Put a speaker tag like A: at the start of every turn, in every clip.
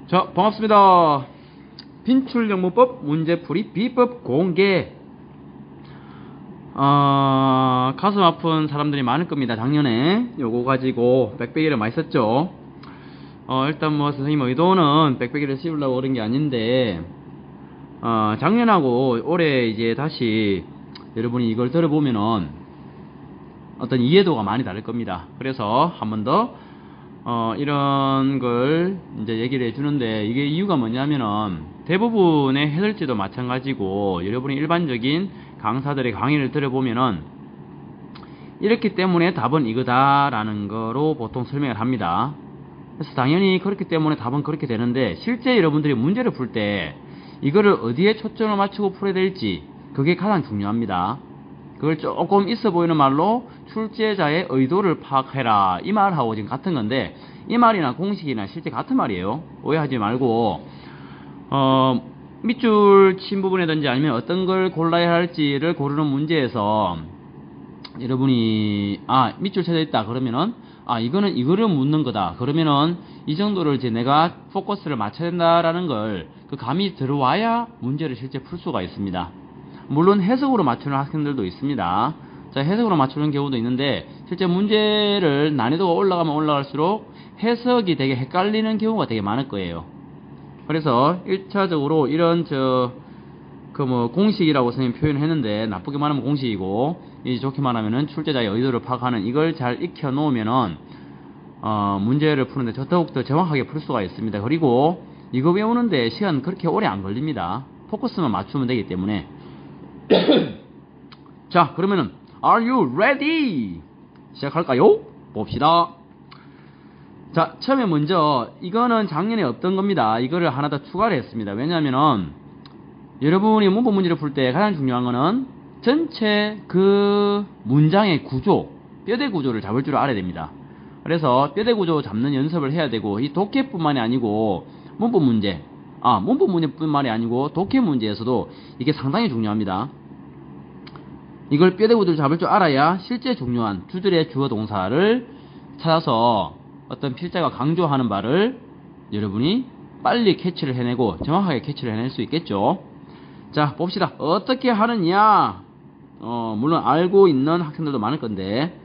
A: 자, 반갑습니다. 빈출영문법 문제풀이 비법 공개. 가슴 아픈 사람들이 많을 겁니다. 작년에 요거 가지고 빽빽이를 많이 썼죠. 일단 뭐 선생님 의도는 빽빽이를 씌우려고 그런 게 아닌데, 작년하고 올해 이제 다시 여러분이 이걸 들어보면은 어떤 이해도가 많이 다를 겁니다. 그래서 한 번 더 이런 걸 이제 얘기를 해주는데, 이게 이유가 뭐냐면은 대부분의 해설지도 마찬가지고 여러분이 일반적인 강사들의 강의를 들어보면은 이렇기 때문에 답은 이거다라는 거로 보통 설명을 합니다. 그래서 당연히 그렇기 때문에 답은 그렇게 되는데, 실제 여러분들이 문제를 풀 때 이거를 어디에 초점을 맞추고 풀어야 될지, 그게 가장 중요합니다. 그걸 조금 있어 보이는 말로 출제자의 의도를 파악해라, 이 말하고 지금 같은 건데, 이 말이나 공식이나 실제 같은 말이에요. 오해하지 말고, 밑줄 친 부분이든지 아니면 어떤 걸 골라야 할지를 고르는 문제에서 여러분이 밑줄 쳐져 있다 그러면은 이거는 이거를 묻는 거다 그러면은 이 정도를 이제 내가 포커스를 맞춰야 된다라는 걸 그 감이 들어와야 문제를 실제 풀 수가 있습니다. 물론 해석으로 맞추는 학생들도 있습니다. 자, 해석으로 맞추는 경우도 있는데, 실제 문제를 난이도가 올라가면 올라갈수록 해석이 되게 헷갈리는 경우가 되게 많을 거예요. 그래서 1차적으로 이런 공식이라고 선생님 표현을 했는데, 나쁘게 말하면 공식이고, 좋게 말하면은 출제자의 의도를 파악하는, 이걸 잘 익혀 놓으면은 문제를 푸는데 더욱더 정확하게 풀 수가 있습니다. 그리고 이거 외우는데 시간 그렇게 오래 안 걸립니다. 포커스만 맞추면 되기 때문에. 자, 그러면은 Are you ready? 시작할까요? 봅시다. 자, 처음에 먼저 이거는 작년에 없던 겁니다. 이거를 하나 더 추가를 했습니다. 왜냐하면은 여러분이 문법 문제를 풀 때 가장 중요한 거는 전체 그 문장의 구조, 뼈대 구조를 잡을 줄 알아야 됩니다. 그래서 뼈대 구조 잡는 연습을 해야 되고, 이 독해뿐만이 아니고 문법 문제, 문법 문제뿐만이 아니고 독해 문제에서도 이게 상당히 중요합니다. 이걸 뼈대 구조를 잡을 줄 알아야 실제 중요한 주절의 주어 동사를 찾아서 어떤 필자가 강조하는 바를 여러분이 빨리 캐치를 해내고 정확하게 캐치를 해낼 수 있겠죠. 자, 봅시다. 어떻게 하느냐. 물론 알고 있는 학생들도 많을 건데,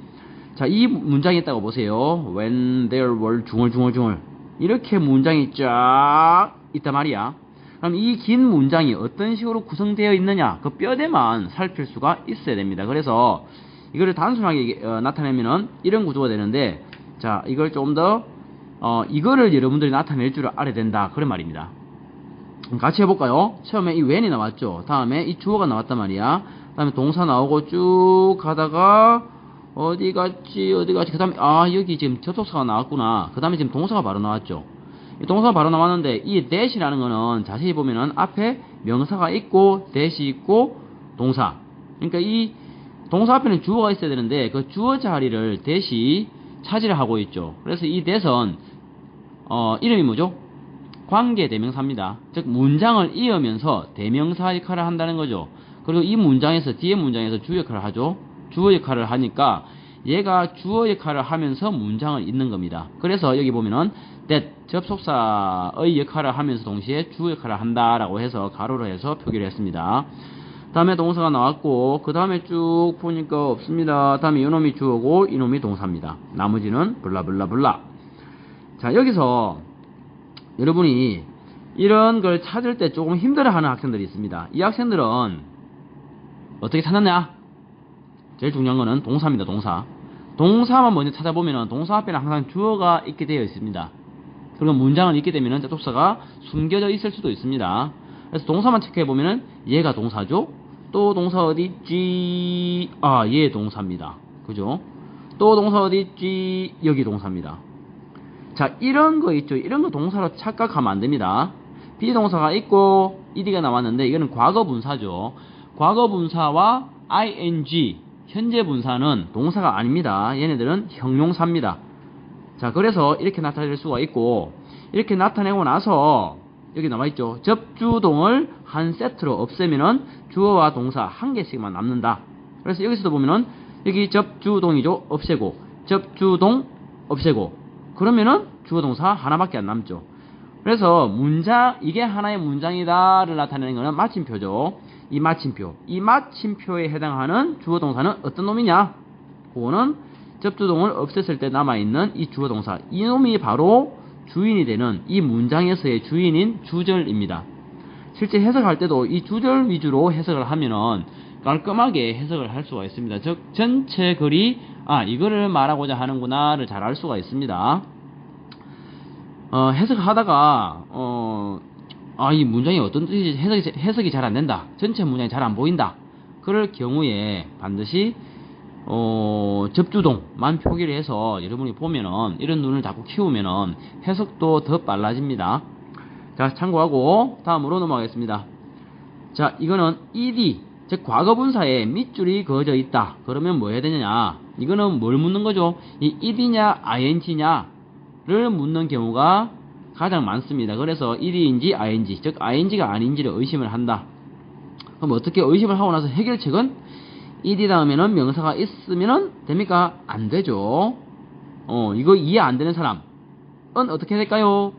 A: 자, 이 문장이 있다고 보세요. When there were 중얼중얼중얼, 이렇게 문장이 쫙 있단 말이야. 그럼 이 긴 문장이 어떤 식으로 구성되어 있느냐, 그 뼈대만 살필 수가 있어야 됩니다. 그래서 이거를 단순하게 나타내면은 이런 구조가 되는데, 자, 이걸 조금 더 이거를 여러분들이 나타낼 줄 알아야 된다, 그런 말입니다. 같이 해볼까요? 처음에 이 when이 나왔죠. 다음에 이 주어가 나왔단 말이야. 다음에 동사 나오고 쭉 가다가 어디 갔지 그 다음에 여기 지금 접속사가 나왔구나. 그 다음에 지금 동사가 바로 나왔죠. 이 동사가 바로 나왔는데, 이 that이라는 거는 자세히 보면은 앞에 명사가 있고 that이 있고 동사, 그러니까 이 동사 앞에는 주어가 있어야 되는데 그 주어 자리를 that이 차지를 하고 있죠. 그래서 이 that은 이름이 뭐죠? 관계 대명사입니다. 즉 문장을 이으면서 대명사 역할을 한다는 거죠. 그리고 이 문장에서, 뒤에 문장에서 주어 역할을 하죠. 주어 역할을 하니까 얘가 주어 역할을 하면서 문장을 잇는 겁니다. 그래서 여기 보면은 that, 접속사의 역할을 하면서 동시에 주어 역할을 한다라고 해서 가로로 해서 표기를 했습니다. 다음에 동사가 나왔고, 그 다음에 쭉 보니까 없습니다. 다음에 이놈이 주어고 이놈이 동사입니다. 나머지는 블라블라블라. 자, 여기서 여러분이 이런 걸 찾을 때 조금 힘들어하는 학생들이 있습니다. 이 학생들은 어떻게 찾느냐? 제일 중요한 거는 동사입니다. 동사만 먼저 찾아보면은 동사 앞에는 항상 주어가 있게 되어 있습니다. 그리고 문장을 읽게 되면은 접속사가 숨겨져 있을 수도 있습니다. 그래서 동사만 체크해보면은 얘가 동사죠. 또 동사 어디 있지? 얘 동사입니다. 그죠? 또 동사 어디 있지? 여기 동사입니다. 자, 이런 거 있죠. 이런 거 동사로 착각하면 안 됩니다. 비동사가 있고 ed가 나왔는데 이거는 과거 분사죠. 과거 분사와 ing, 현재 분사는 동사가 아닙니다. 얘네들은 형용사입니다. 자, 그래서 이렇게 나타낼 수가 있고, 이렇게 나타내고 나서 여기 나와있죠. 접주동을 한 세트로 없애면은 주어와 동사 한 개씩만 남는다. 그래서 여기서도 보면은 여기 접주동이죠. 없애고, 접주동 없애고, 그러면은 주어 동사 하나밖에 안 남죠. 그래서 문장, 이게 하나의 문장이다를 나타내는 것은 마침표죠. 이 마침표에 해당하는 주어 동사는 어떤 놈이냐? 그거는 접두동을 없앴을 때 남아있는 이 주어 동사, 이 놈이 바로 주인이 되는 이 문장에서의 주인인 주절입니다. 실제 해석할 때도 이 주절 위주로 해석을 하면은 깔끔하게 해석을 할 수가 있습니다. 즉 전체 글이 이거를 말하고자 하는구나를 잘 알 수가 있습니다. 해석하다가 이 문장이 어떤 뜻인지 해석이 잘 안 된다. 전체 문장이 잘 안 보인다. 그럴 경우에 반드시 접두동만 표기를 해서 여러분이 보면은 이런 눈을 자꾸 키우면은 해석도 더 빨라집니다. 자, 참고하고 다음으로 넘어가겠습니다. 자, 이거는 ed, 즉 과거분사에 밑줄이 그어져 있다. 그러면 뭐 해야 되느냐? 이거는 뭘 묻는 거죠? 이 ed냐 ing냐를 묻는 경우가 가장 많습니다. 그래서 ed인지 ing, 즉 ing가 아닌지를 의심을 한다. 그럼 어떻게 의심을 하고 나서 해결책은 ed 다음에는 명사가 있으면은 됩니까? 안 되죠. 이거 이해 안 되는 사람은 어떻게 해야 될까요?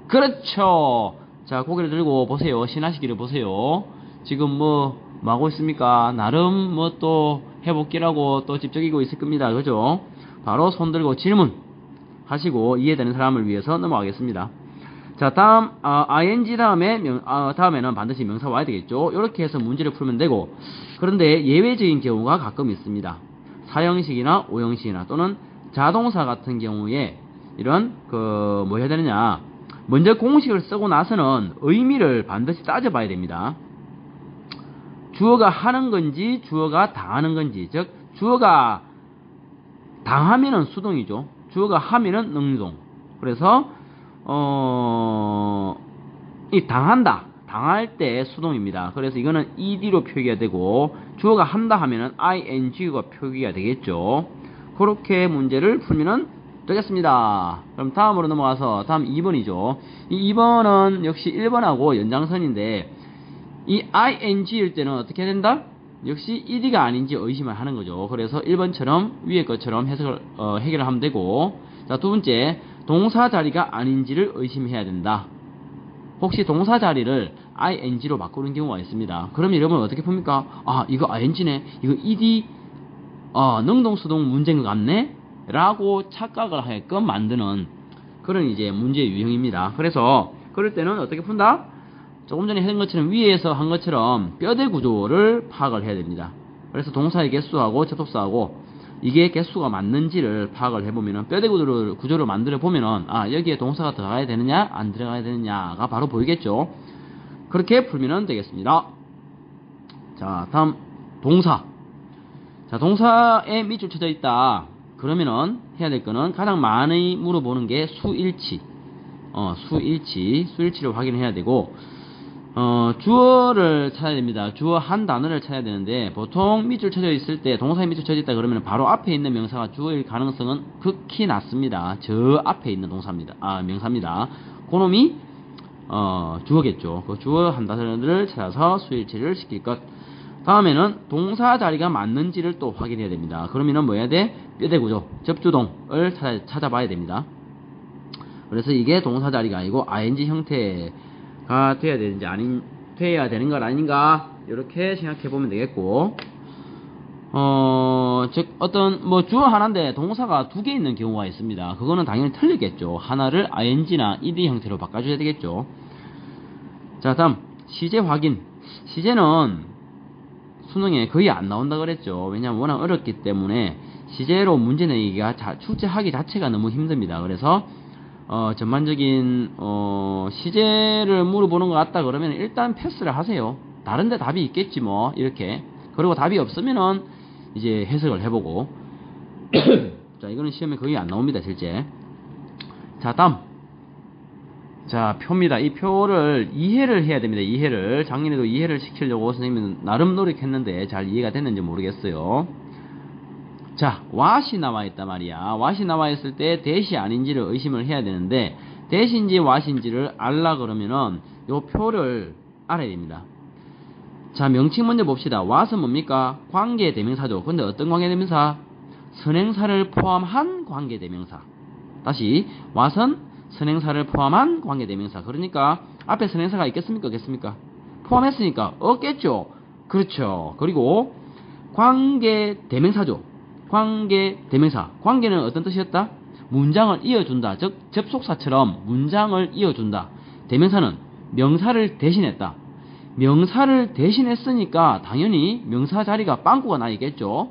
A: 그렇죠. 자, 고개를 들고 보세요. 신하시기를 보세요. 지금 뭐 하고 있습니까? 나름 뭐 또 해볼기라고 또 집적이고 있을 겁니다. 그죠? 바로 손 들고 질문 하시고 이해되는 사람을 위해서 넘어가겠습니다. 자, 다음 ing 다음에는 반드시 명사 와야 되겠죠. 이렇게 해서 문제를 풀면 되고, 그런데 예외적인 경우가 가끔 있습니다. 사형식이나 오형식이나 또는 자동사 같은 경우에 이런 뭐 해야 되느냐, 먼저 공식을 쓰고 나서는 의미를 반드시 따져봐야 됩니다. 주어가 하는 건지 주어가 당하는 건지, 즉 주어가 당하면은 수동이죠. 주어가 하면은 능동. 그래서 이 당한다, 당할 때 수동입니다. 그래서 이거는 ed로 표기가 되고, 주어가 한다 하면은 ing가 표기가 되겠죠. 그렇게 문제를 풀면은 되겠습니다. 그럼 다음으로 넘어가서 다음 2번이죠. 이 2번은 역시 1번하고 연장선인데, 이 ing일 때는 어떻게 해야 된다? 역시 ed가 아닌지 의심을 하는 거죠. 그래서 1번처럼 위에 것처럼 해석을 해결을 하면 되고, 자, 두 번째, 동사 자리가 아닌지를 의심해야 된다. 혹시 동사 자리를 ing로 바꾸는 경우가 있습니다. 그럼 여러분 어떻게 봅니까? 이거 ing네, 이거 ed 능동수동 문제인 것 같네 라고 착각을 하게끔 만드는 그런 이제 문제 유형입니다. 그래서 그럴 때는 어떻게 푼다? 조금 전에 한 것처럼, 위에서 한 것처럼 뼈대 구조를 파악을 해야 됩니다. 그래서 동사의 개수하고 접속사하고 이게 개수가 맞는지를 파악을 해보면은, 뼈대 구조를 만들어 보면은 여기에 동사가 들어가야 되느냐 안 들어가야 되느냐가 바로 보이겠죠. 그렇게 풀면 되겠습니다. 자, 다음 동사. 자, 동사에 밑줄 쳐져 있다. 그러면은 해야 될 거는 가장 많이 물어보는 게 수일치. 수일치를 확인해야 되고, 주어를 찾아야 됩니다. 주어 한 단어를 찾아야 되는데, 보통 밑줄 쳐져 있을 때, 동사에 밑줄 쳐져 있다 그러면 바로 앞에 있는 명사가 주어일 가능성은 극히 낮습니다. 저 앞에 있는 명사입니다. 그놈이 주어겠죠. 그 주어 한 단어를 찾아서 수일치를 시킬 것. 다음에는 동사 자리가 맞는지를 또 확인해야 됩니다. 그러면은 뭐 해야 돼? 뼈대 구조, 접두동을 찾아봐야 됩니다. 그래서 이게 동사 자리가 아니고 ing 형태가 돼야 되는지 돼야 되는 건 아닌가, 이렇게 생각해 보면 되겠고, 즉 어떤 뭐 주어 하나인데 동사가 두 개 있는 경우가 있습니다. 그거는 당연히 틀리겠죠. 하나를 ing나 ed 형태로 바꿔줘야 되겠죠. 자, 다음 시제 확인. 시제는 수능에 거의 안 나온다 그랬죠. 왜냐면 워낙 어렵기 때문에 시제로 문제 내기가 출제하기 자체가 너무 힘듭니다. 그래서 전반적인 시제를 물어보는 것 같다 그러면 일단 패스를 하세요. 다른데 답이 있겠지 뭐, 이렇게. 그리고 답이 없으면은 이제 해석을 해보고. 자, 이거는 시험에 거의 안 나옵니다, 실제. 자, 다음. 자, 표입니다. 이 표를 이해를 해야 됩니다. 이해를. 작년에도 이해를 시키려고 선생님은 나름 노력했는데 잘 이해가 됐는지 모르겠어요. 자, what이 나와 있단 말이야. what이 나와 있을 때 that이 아닌지를 의심을 해야 되는데, that인지 what인지를 알라 그러면은 요 표를 알아야 됩니다. 자, 명칭 먼저 봅시다. what은 뭡니까? 관계대명사죠. 근데 어떤 관계대명사? 선행사를 포함한 관계대명사. 다시, what은 선행사를 포함한 관계대명사. 그러니까 앞에 선행사가 있겠습니까? 없겠습니까? 포함했으니까 없겠죠. 그렇죠. 그리고 관계대명사죠. 관계대명사. 관계는 어떤 뜻이었다? 문장을 이어준다. 즉 접속사처럼 문장을 이어준다. 대명사는 명사를 대신했다. 명사를 대신했으니까 당연히 명사 자리가 빵꾸가 나겠죠.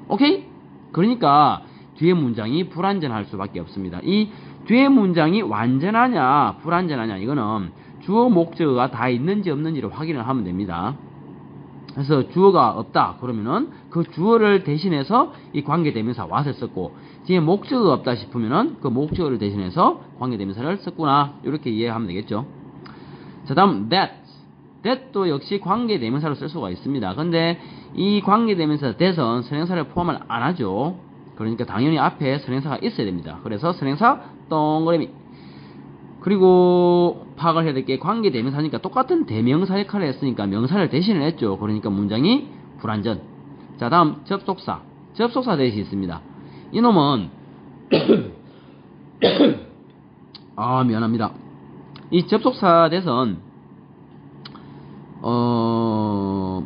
A: 오케이? 그러니까 뒤에 문장이 불완전할 수밖에 없습니다. 이 뒤에 문장이 완전하냐 불완전하냐 이거는 주어 목적어가 다 있는지 없는지를 확인을 하면 됩니다. 그래서 주어가 없다 그러면은 그 주어를 대신해서 이 관계대명사 what을 썼고, 뒤에 목적어가 없다 싶으면은 그 목적어를 대신해서 관계대명사를 썼구나, 이렇게 이해하면 되겠죠. 자, 다음 that도 역시 관계대명사로 쓸 수가 있습니다. 근데 이 관계대명사 that은 선행사를 포함을 안 하죠. 그러니까 당연히 앞에 선행사가 있어야 됩니다. 그래서 선행사 동그라미. 그리고 파악을 해야 될 게 관계대명사니까 똑같은 대명사 역할을 했으니까 명사를 대신을 했죠. 그러니까 문장이 불완전. 자, 다음 접속사. 접속사 that이 있습니다. 이놈은 미안합니다. 이 접속사 that은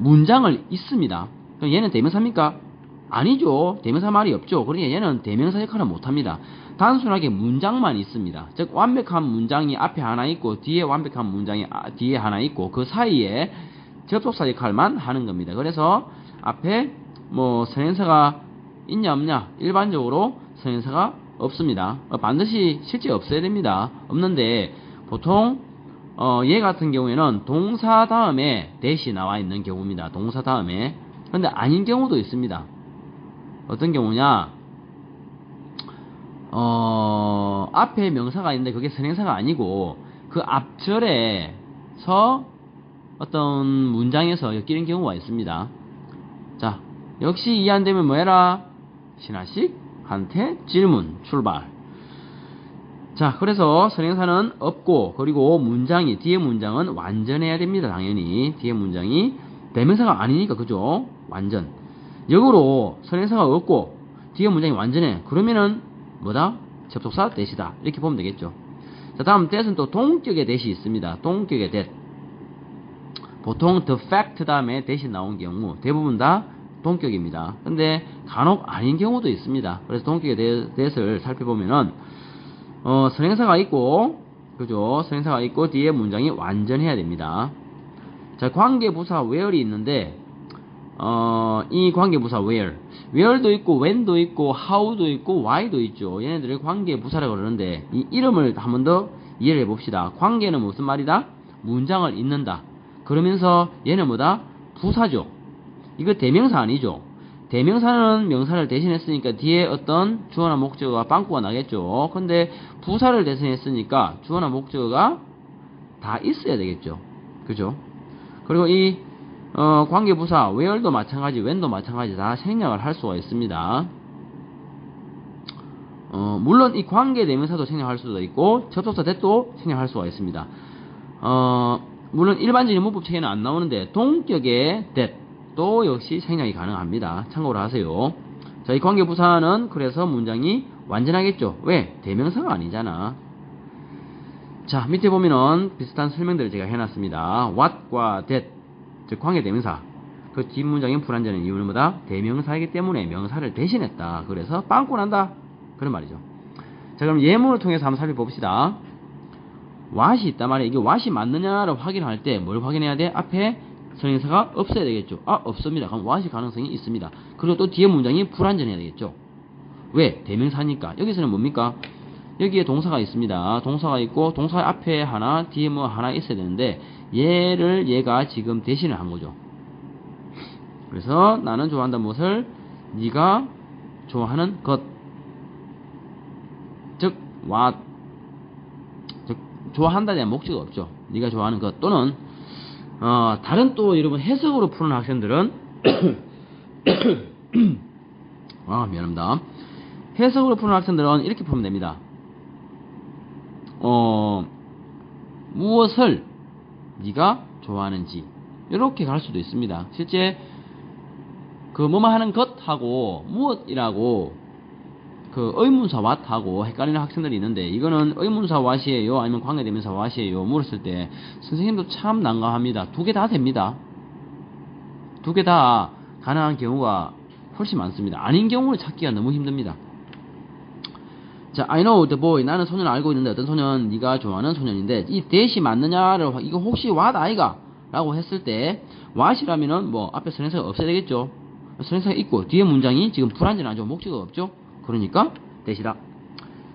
A: 문장을 있습니다. 그럼 얘는 대명사입니까? 아니죠. 대명사 말이 없죠. 그러니까 얘는 대명사 역할을 못합니다. 단순하게 문장만 있습니다. 즉 완벽한 문장이 앞에 하나 있고 뒤에 완벽한 문장이 뒤에 하나 있고 그 사이에 접속사 역할만 하는 겁니다. 그래서 앞에 뭐 선행사가 있냐 없냐, 일반적으로 선행사가 없습니다. 반드시 실제 없어야 됩니다. 없는데 보통 얘 같은 경우에는 동사 다음에 that이 나와 있는 경우입니다. 동사 다음에. 근데 아닌 경우도 있습니다. 어떤 경우냐, 앞에 명사가 있는데 그게 선행사가 아니고 그 앞절에서 어떤 문장에서 엮이는 경우가 있습니다. 자, 역시 이해 안 되면 뭐 해라? 신하식 한테 질문 출발. 자, 그래서 선행사는 없고, 그리고 문장이, 뒤에 문장은 완전해야 됩니다. 당연히 뒤에 문장이 대명사가 아니니까, 그죠? 완전. 역으로 선행사가 없고 뒤에 문장이 완전해. 그러면은 뭐다? 접속사 that이다. 이렇게 보면 되겠죠. 자, 다음 that은 또 동격의 that이 있습니다. 동격의 that. 보통 the fact 다음에 that이 나온 경우 대부분 다 동격입니다. 근데 간혹 아닌 경우도 있습니다. 그래서 동격의 that을 살펴보면은 선행사가 있고, 그죠? 선행사가 있고 뒤에 문장이 완전해야 됩니다. 자, 관계부사 where이 있는데 이 관계부사 where도 있고 when도 있고 how도 있고 why도 있죠. 얘네들을 관계부사라고 그러는데 이 이름을 한 번 더 이해를 해봅시다. 관계는 무슨 말이다? 문장을 잇는다. 그러면서 얘는 뭐다? 부사죠. 이거 대명사 아니죠. 대명사는 명사를 대신했으니까 뒤에 어떤 주어나 목적어가 빵꾸가 나겠죠. 근데 부사를 대신했으니까 주어나 목적어가 다 있어야 되겠죠. 그죠? 그리고 이 관계부사 where도 마찬가지, when도 마찬가지 다 생략을 할 수가 있습니다. 물론 이 관계대명사도 생략할 수도 있고 접속사 that도 생략할 수가 있습니다. 물론 일반적인 문법 체계는 안 나오는데 동격의 that도 역시 생략이 가능합니다. 참고를 하세요. 자, 이 관계부사는 그래서 문장이 완전하겠죠. 왜? 대명사가 아니잖아. 자, 밑에 보면은 비슷한 설명들을 제가 해놨습니다. what과 that, 즉 관계대명사. 그 뒷문장인 불완전한 이유는 뭐다? 대명사이기 때문에 명사를 대신했다. 그래서 빵꾸 난다. 그런 말이죠. 자, 그럼 예문을 통해서 한번 살펴봅시다. what이 있단 말이에요. 이게 what이 맞느냐를 확인할 때 뭘 확인해야 돼? 앞에 선행사가 없어야 되겠죠. 없습니다. 그럼 what이 가능성이 있습니다. 그리고 또 뒤에 문장이 불완전해야 되겠죠. 왜? 대명사니까. 여기서는 뭡니까? 여기에 동사가 있습니다. 동사가 있고 동사 앞에 하나, 뒤에 뭐 하나 있어야 되는데 얘가 지금 대신을 한 거죠. 그래서 나는 좋아한다 무엇을? 네가 좋아하는 것. 즉 what. 즉 좋아한다에 대한 목적이 없죠. 네가 좋아하는 것. 또는 다른 또 여러분 해석으로 푸는 학생들은 미안합니다. 해석으로 푸는 학생들은 이렇게 풀면 됩니다. 무엇을 네가 좋아하는지 이렇게 갈 수도 있습니다. 실제 그 뭐뭐 하는 것하고 무엇이라고 그 의문사 what하고 헷갈리는 학생들이 있는데 이거는 의문사 what이에요 아니면 관계대명사 what이에요 물었을 때 선생님도 참 난감합니다. 두 개 다 됩니다. 두 개 다 가능한 경우가 훨씬 많습니다. 아닌 경우를 찾기가 너무 힘듭니다. 자, I know the boy. 나는 소년을 알고 있는데 어떤 소년? 네가 좋아하는 소년인데 이 that이 맞느냐를 이거 혹시 what 아이가? 라고 했을 때 what이라면은 뭐 앞에 선행사가 없어야 되겠죠. 선행사가 있고 뒤에 문장이 지금 불완전하죠. 목적어가 없죠. 그러니까 that이다.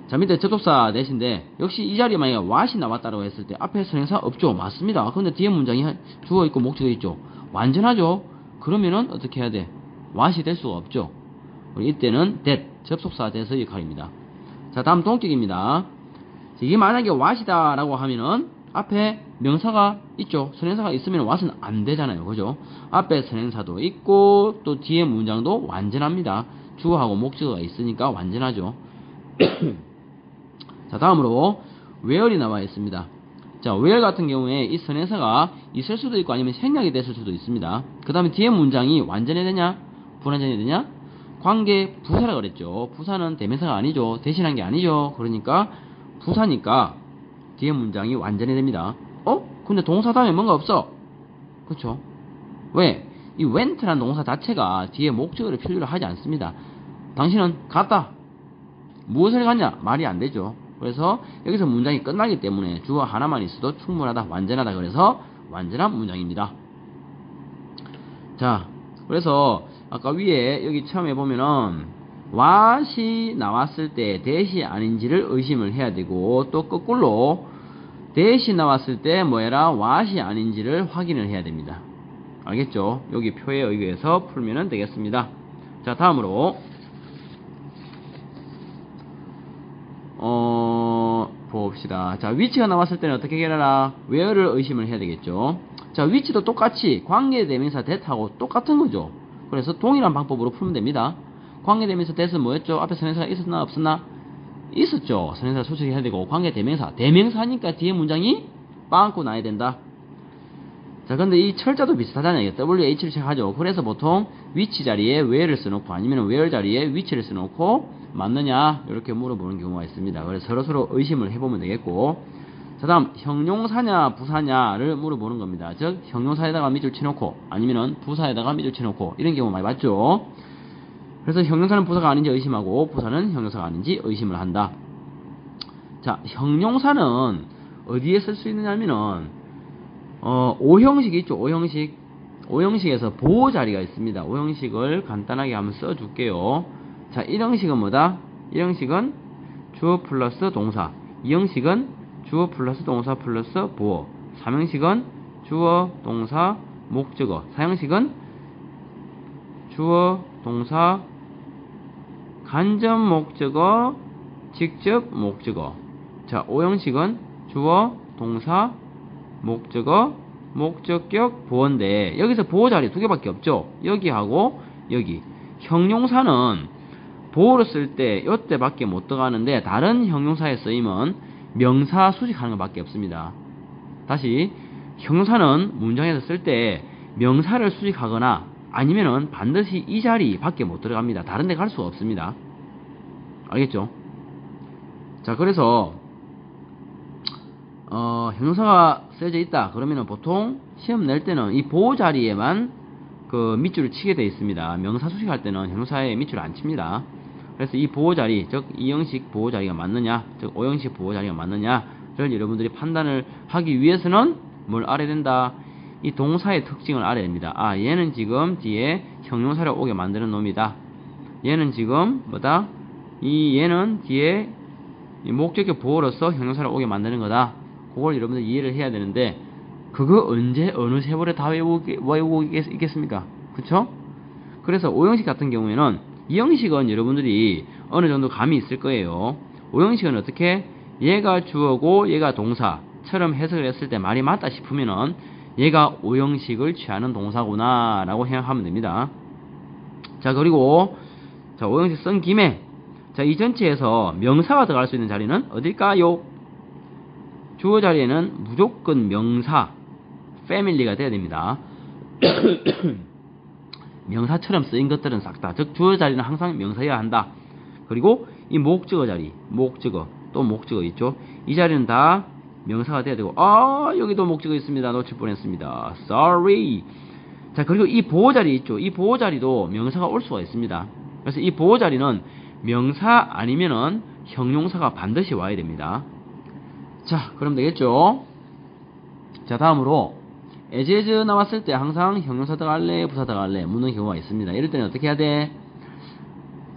A: 자, 밑에 접속사 that인데 역시 이 자리에 만약에 what이 나왔다고 했을 때 앞에 선행사 없죠. 맞습니다. 근데 뒤에 문장이 주어 있고 목적어 있죠. 완전하죠. 그러면은 어떻게 해야 돼? what이 될 수가 없죠. 이때는 that 접속사 that의 역할입니다. 자, 다음 동격입니다. 이게 만약에 what이다 라고 하면은 앞에 명사가 있죠. 선행사가 있으면 what은 안 되잖아요. 그죠? 앞에 선행사도 있고 또 뒤에 문장도 완전합니다. 주어하고 목적어가 있으니까 완전하죠. 자, 다음으로 where이 나와 있습니다. 자, where 같은 경우에 이 선행사가 있을 수도 있고 아니면 생략이 됐을 수도 있습니다. 그 다음에 뒤에 문장이 완전해야 되냐? 불완전해야 되냐? 관계 부사라 그랬죠. 부사는 대명사가 아니죠. 대신한 게 아니죠. 그러니까 부사니까 뒤에 문장이 완전히 됩니다. 근데 동사 다음에 뭔가 없어. 그렇죠? 왜? 이 went라는 동사 자체가 뒤에 목적어를 필요로 하지 않습니다. 당신은 갔다. 무엇을 갔냐? 말이 안 되죠. 그래서 여기서 문장이 끝나기 때문에 주어 하나만 있어도 충분하다, 완전하다. 그래서 완전한 문장입니다. 자, 그래서 아까 위에 여기 처음에 보면은 what이 나왔을 때 that이 아닌지를 의심을 해야 되고 또 거꾸로 that이 나왔을 때 뭐해라? what이 아닌지를 확인을 해야 됩니다. 알겠죠? 여기 표에 의해서 풀면 되겠습니다. 자, 다음으로 봅시다. 자, 위치가 나왔을 때는 어떻게 해라? where를 의심을 해야 되겠죠. 자, 위치도 똑같이 관계대명사 that하고 똑같은 거죠. 그래서 동일한 방법으로 풀면 됩니다. 관계대명사 that은 뭐였죠? 앞에 선행사가 있었나 없었나? 있었죠. 선행사 수식해야 되고 관계대명사 대명사니까 뒤에 문장이 빵꾸 나야 된다. 자, 근데 이 철자도 비슷하잖아요. WH를 체크하죠. 그래서 보통 위치 자리에 where를 써놓고 아니면 where 자리에 위치를 써놓고 맞느냐 이렇게 물어보는 경우가 있습니다. 그래서 서로서로 의심을 해보면 되겠고, 자, 다음 형용사냐 부사냐를 물어보는 겁니다. 즉 형용사에다가 밑줄 쳐놓고 아니면은 부사에다가 밑줄 쳐놓고 이런 경우 많이 봤죠. 그래서 형용사는 부사가 아닌지 의심하고 부사는 형용사가 아닌지 의심을 한다. 자, 형용사는 어디에 쓸 수 있느냐면은 오형식이 있죠. 오형식에서 보호 자리가 있습니다. 오형식을 간단하게 한번 써줄게요. 자, 1형식은 뭐다? 1형식은 주어 플러스 동사, 2형식은 주어 플러스 동사 플러스 보호, 3형식은 주어 동사 목적어, 4형식은 주어 동사 간접 목적어 직접 목적어. 자, 5형식은 주어 동사 목적어 목적격 보어인데 여기서 보호 자리 두 개밖에 없죠. 여기하고 여기. 형용사는 보호를 쓸 때 이때밖에 못 들어가는데 다른 형용사에 쓰이면 명사 수식하는 것밖에 없습니다. 다시 형용사는 문장에서 쓸 때 명사를 수식하거나 아니면은 반드시 이 자리 밖에 못 들어갑니다. 다른 데 갈 수가 없습니다. 알겠죠? 자, 그래서 형용사가 쓰여져 있다 그러면은 보통 시험 낼 때는 이 보호 자리에만 그 밑줄을 치게 되어 있습니다. 명사 수식할 때는 형용사에 밑줄을 안 칩니다. 그래서 이 보호 자리, 즉 2형식 보호 자리가 맞느냐, 즉 5형식 보호 자리가 맞느냐를 여러분들이 판단을 하기 위해서는 뭘 알아야 된다? 이 동사의 특징을 알아야 됩니다. 아, 얘는 지금 뒤에 형용사를 오게 만드는 놈이다. 얘는 지금 뭐다? 얘는 뒤에 이 목적격 보호로서 형용사를 오게 만드는 거다. 그걸 여러분들 이해를 해야 되는데 그거 언제 어느 세월에 다 외우고 있겠습니까? 그쵸? 그래서 5형식 같은 경우에는 2형식은 여러분들이 어느 정도 감이 있을 거예요. 5형식은 어떻게? 얘가 주어고 얘가 동사처럼 해석을 했을 때 말이 맞다 싶으면은 얘가 5형식을 취하는 동사구나 라고 생각하면 됩니다. 자, 그리고 자, 5형식 쓴 김에 자, 이 전체에서 명사가 들어갈 수 있는 자리는 어딜까요? 주어 자리에는 무조건 명사 family가 돼야 됩니다. 명사처럼 쓰인 것들은 싹 다, 즉 주어 자리는 항상 명사여야 한다. 그리고 이 목적어 자리, 목적어, 또 목적어 있죠. 이 자리는 다 명사가 돼야 되고, 여기도 목적어 있습니다. 놓칠 뻔했습니다. Sorry. 자, 그리고 이 보호 자리 있죠. 이 보호 자리도 명사가 올 수가 있습니다. 그래서 이 보호 자리는 명사 아니면은 형용사가 반드시 와야 됩니다. 자, 그럼 되겠죠? 자, 다음으로 as 나왔을 때 항상 형용사 들어갈래, 부사 들어갈래 묻는 경우가 있습니다. 이럴 때는 어떻게 해야 돼?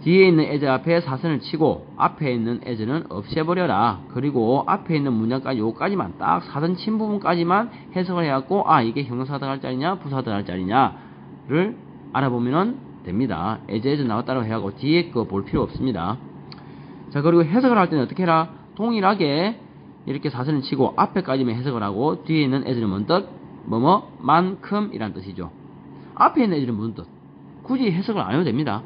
A: 뒤에 있는 as 앞에 사선을 치고 앞에 있는 as는 없애버려라. 그리고 앞에 있는 문장까지 요까지만 딱 사선 친 부분까지만 해석을 해갖고 이게 형용사가 들어갈 자리냐 부사가 들어갈 자리냐를 알아보면 됩니다. as 나왔다고 해갖고 뒤에 거 볼 필요 없습니다. 자, 그리고 해석을 할 때는 어떻게 해라? 동일하게 이렇게 사선을 치고 앞에까지만 해석을 하고 뒤에 있는 as는 뭔 뜻? 만큼 이란 뜻이죠. 앞에 있는 as는 무슨 뜻? 굳이 해석을 안 해도 됩니다.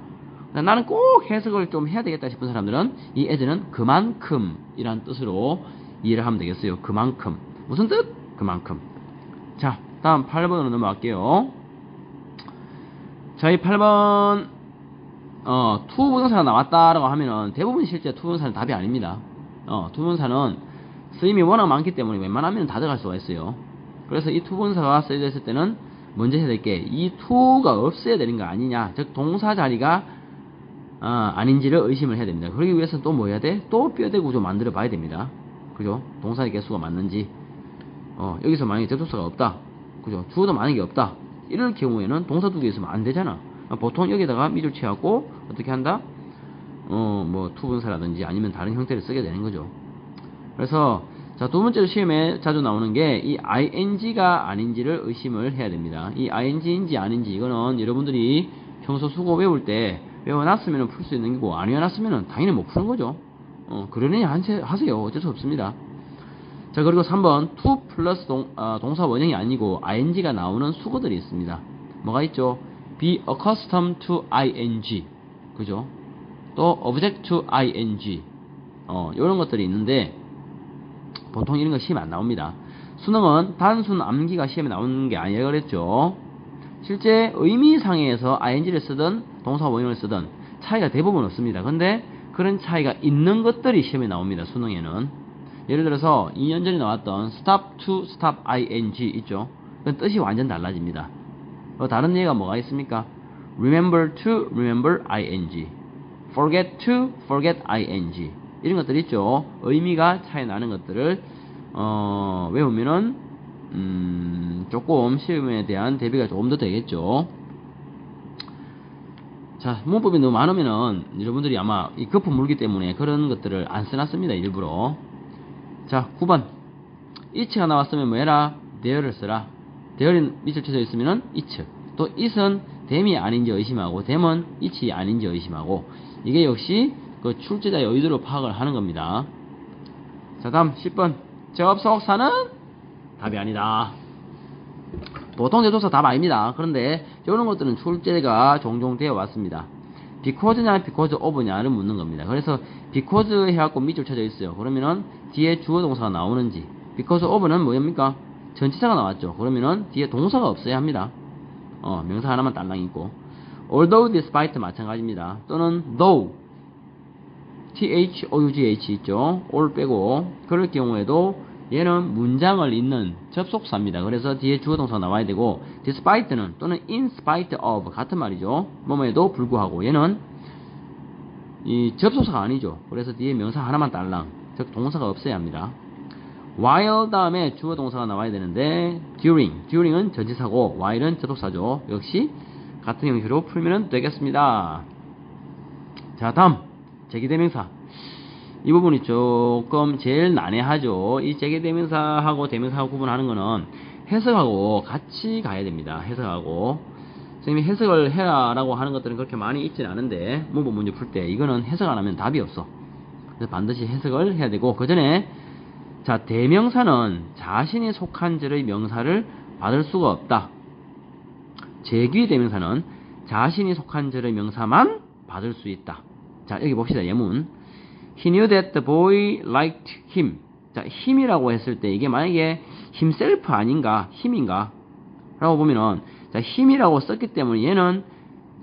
A: 나는 꼭 해석을 좀 해야 되겠다 싶은 사람들은 이 as는 그만큼 이란 뜻으로 이해를 하면 되겠어요. 그만큼. 무슨 뜻? 그만큼. 자, 다음 8번으로 넘어갈게요. 자, 이 8번 투부정사가 나왔다라고 하면은 대부분 실제 투부정사는 답이 아닙니다. 투부정사는 쓰임이 워낙 많기 때문에 웬만하면 다 들어갈 수가 있어요. 그래서 이 투부정사가 쓰여져 있을 때는 먼저 해야 될 게 이 투가 없어야 되는 거 아니냐, 즉 동사 자리가 아닌지를 의심을 해야 됩니다. 그러기 위해서는 또 뭐 해야 돼? 또 뼈대 구조 만들어 봐야 됩니다. 그죠? 동사의 개수가 맞는지. 여기서 만약에 접속사가 없다. 그죠? 주어도 만약에 없다. 이럴 경우에는 동사 두 개 있으면 안 되잖아. 보통 여기다가 밑줄 치갖고 어떻게 한다? 뭐 투분사라든지 아니면 다른 형태를 쓰게 되는 거죠. 그래서 자, 두 번째로 시험에 자주 나오는 게 이 ing가 아닌지를 의심을 해야 됩니다. 이 ing인지 아닌지 이거는 여러분들이 평소 수고 외울 때 외워놨으면 풀 수 있는 거고 안 외워놨으면 당연히 못 푸는 거죠. 그러니 하세요. 어쩔 수 없습니다. 자, 그리고 3번 to 플러스 동사 원형이 아니고 ing가 나오는 수거들이 있습니다. 뭐가 있죠? be accustomed to ing, 그죠? 또 object to ing, 이런 것들이 있는데 보통 이런 거 시험에 안 나옵니다. 수능은 단순 암기가 시험에 나오는 게 아니라 그랬죠. 실제 의미상에서 ing를 쓰든 동사 원형을 쓰든 차이가 대부분 없습니다. 근데 그런 차이가 있는 것들이 시험에 나옵니다. 수능에는. 예를 들어서 2년 전에 나왔던 stop to stop ing 있죠. 그 뜻이 완전 달라집니다. 다른 예가 뭐가 있습니까? remember to remember ing, forget to forget ing, 이런 것들 있죠. 의미가 차이 나는 것들을 외우면은 조금 시험에 대한 대비가 조금 더 되겠죠. 자, 문법이 너무 많으면은 여러분들이 아마 이 거품 물기 때문에 그런 것들을 안 써놨습니다. 일부러. 자, 9번 it가 나왔으면 뭐 해라? there를 써라. there이 밑줄 쳐져 있으면은 it. 또 it은 them이 아닌지 의심하고 them은 it이 아닌지 의심하고, 이게 역시 그 출제자의 의도로 파악을 하는 겁니다. 자, 다음 10번 접속사는 답이 아니다. 보통 접속사 답 아닙니다. 그런데 이런 것들은 출제가 종종 되어 왔습니다. because냐 because of냐를 묻는 겁니다. 그래서 because 해갖고 밑줄 쳐져 있어요. 그러면은 뒤에 주어 동사가 나오는지, because of는 뭐입니까? 전치사가 나왔죠. 그러면은 뒤에 동사가 없어야 합니다. 명사 하나만 딸랑 있고, although despite 마찬가지입니다. 또는 though, though 있죠. all 빼고, 그럴 경우에도 얘는 문장을 잇는 접속사입니다. 그래서 뒤에 주어 동사가 나와야 되고, despite는 또는 in spite of 같은 말이죠. 뭐뭐에도 불구하고, 얘는 이 접속사가 아니죠. 그래서 뒤에 명사 하나만 딸랑, 즉 동사가 없어야 합니다. while 다음에 주어 동사가 나와야 되는데 during은 전치사고 while은 접속사죠. 역시 같은 형식으로 풀면 되겠습니다. 자, 다음 제기대명사. 이 부분이 조금 제일 난해하죠. 이 제기대명사하고 대명사하고 구분하는 거는 해석하고 같이 가야 됩니다. 해석하고. 선생님이 해석을 해라 라고 하는 것들은 그렇게 많이 있지는 않은데 문법 문제 풀 때 이거는 해석 안 하면 답이 없어. 그래서 반드시 해석을 해야 되고, 그 전에 자, 대명사는 자신이 속한 절의 명사를 받을 수가 없다. 제귀대명사는 자신이 속한 절의 명사만 받을 수 있다. 자, 여기 봅시다. 예문. He knew that the boy liked him. 자, 힘이라고 했을 때 이게 만약에 himself 아닌가, 힘인가? 라고 보면은, 자, 힘이라고 썼기 때문에 얘는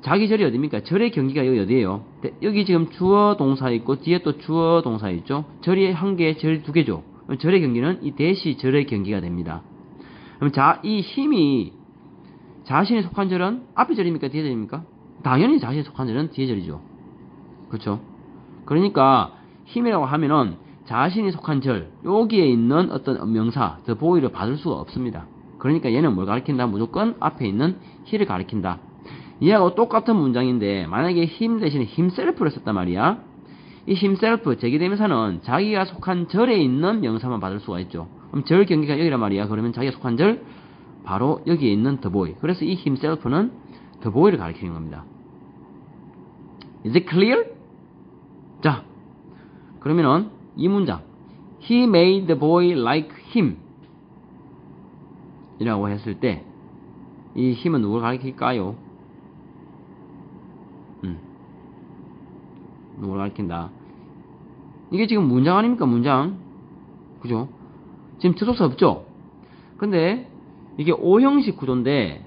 A: 자기 절이 어디입니까? 절의 경기가 여기 어디예요? 여기 지금 주어 동사 있고 뒤에 또 주어 동사 있죠. 절이 한 개, 절 두 개죠. 절의 경기는 이 대시 절의 경기가 됩니다. 그럼 이 힘이 자신이 속한 절은 앞에 절입니까? 뒤에 절입니까? 당연히 자신이 속한 절은 뒤에 절이죠. 그렇죠? 그러니까 힘이라고 하면은 자신이 속한 절, 여기에 있는 어떤 명사, the boy를 받을 수가 없습니다. 그러니까 얘는 뭘 가리킨다? 무조건 앞에 있는 he를 가리킨다. 얘하고 똑같은 문장인데 만약에 힘 대신에 himself를 썼단 말이야. 이 himself, 제기대명사는 자기가 속한 절에 있는 명사만 받을 수가 있죠. 그럼 절 경기가 여기란 말이야. 그러면 자기가 속한 절 바로 여기에 있는 the boy. 그래서 이 himself는 the boy를 가리키는 겁니다. Is it clear? 자, 그러면은 이 문장 He made the boy like him 이라고 했을 때 이 힘은 누굴 가리킬까요? 누굴 가리킨다? 이게 지금 문장 아닙니까? 문장. 그죠? 지금 접속사 없죠? 근데 이게 O형식 구조인데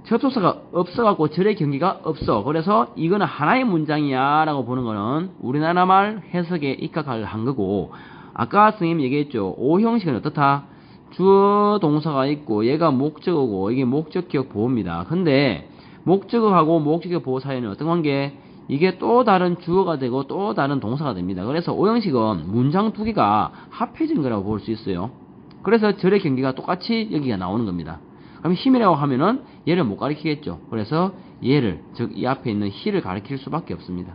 A: 접속사가 없어갖고 절의 경기가 없어. 그래서 이거는 하나의 문장이야 라고 보는 거는 우리나라 말 해석에 입각을 한 거고, 아까 선생님이 얘기했죠. O형식은 어떻다? 주어 동사가 있고 얘가 목적어고 이게 목적격 보호입니다. 근데 목적어하고 목적격 보호 사이에는 어떤 관계? 이게 또 다른 주어가 되고 또 다른 동사가 됩니다. 그래서 O형식은 문장 두 개가 합해진 거라고 볼 수 있어요. 그래서 절의 경기가 똑같이 여기가 나오는 겁니다. 그럼 힘이라고 하면은 얘를 못 가리키겠죠. 그래서 얘를, 즉 이 앞에 있는 he를 가리킬 수밖에 없습니다.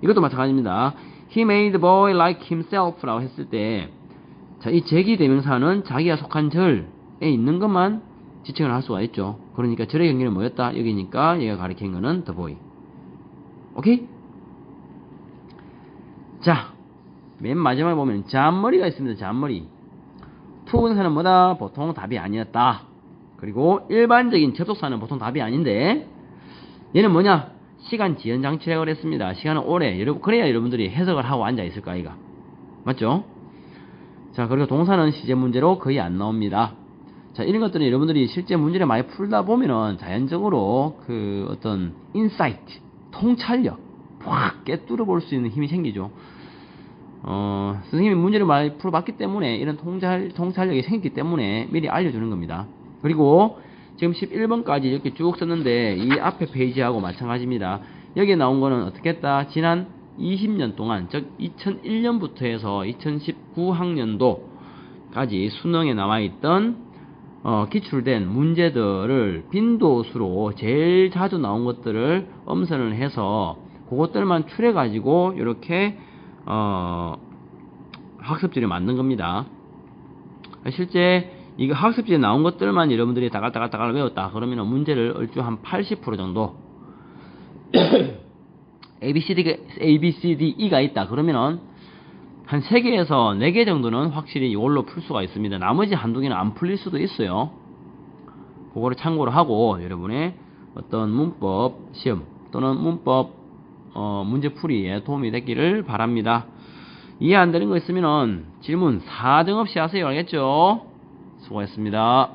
A: 이것도 마찬가지입니다. He made the boy like himself 라고 했을 때, 자, 이 제기대명사는 자기가 속한 절에 있는 것만 지칭을 할 수가 있죠. 그러니까 절의 경기는 뭐였다? 여기니까 얘가 가리킨 거는 the boy. 오케이? 자, 맨 마지막에 보면 잔머리가 있습니다. 잔머리. 투부정사는 뭐다? 보통 답이 아니었다. 그리고 일반적인 접속사는 보통 답이 아닌데, 얘는 뭐냐? 시간 지연 장치라고 그랬습니다. 시간은 오래. 그래야 여러분들이 해석을 하고 앉아 있을 거 아이가. 맞죠? 자, 그리고 동사는 시제 문제로 거의 안 나옵니다. 자, 이런 것들은 여러분들이 실제 문제를 많이 풀다 보면은 자연적으로 그 어떤 인사이트, 통찰력, 확 깨뚫어 볼 수 있는 힘이 생기죠. 선생님이 문제를 많이 풀어봤기 때문에 이런 통찰력이 생겼기 때문에 미리 알려주는 겁니다. 그리고 지금 11번까지 이렇게 쭉 썼는데 이 앞에 페이지하고 마찬가지입니다. 여기에 나온 거는 어떻게 했다? 지난 20년 동안, 즉 2001년부터 해서 2019학년도까지 수능에 나와있던 기출된 문제들을 빈도수로 제일 자주 나온 것들을 엄선을 해서 그것들만 추려가지고 이렇게 학습지를 만든 겁니다. 실제 이거 학습지에 나온 것들만 여러분들이 따갈따갈 외웠다 그러면 문제를 얼추 한 80% 정도 ABCDE가 있다 그러면은 한 3개에서 4개 정도는 확실히 이걸로 풀 수가 있습니다. 나머지 한두 개는 안 풀릴 수도 있어요. 그거를 참고로 하고 여러분의 어떤 문법 시험 또는 문법 문제풀이에 도움이 됐기를 바랍니다. 이해 안 되는 거 있으면은 질문 사정 없이 하세요. 알겠죠? 수고했습니다.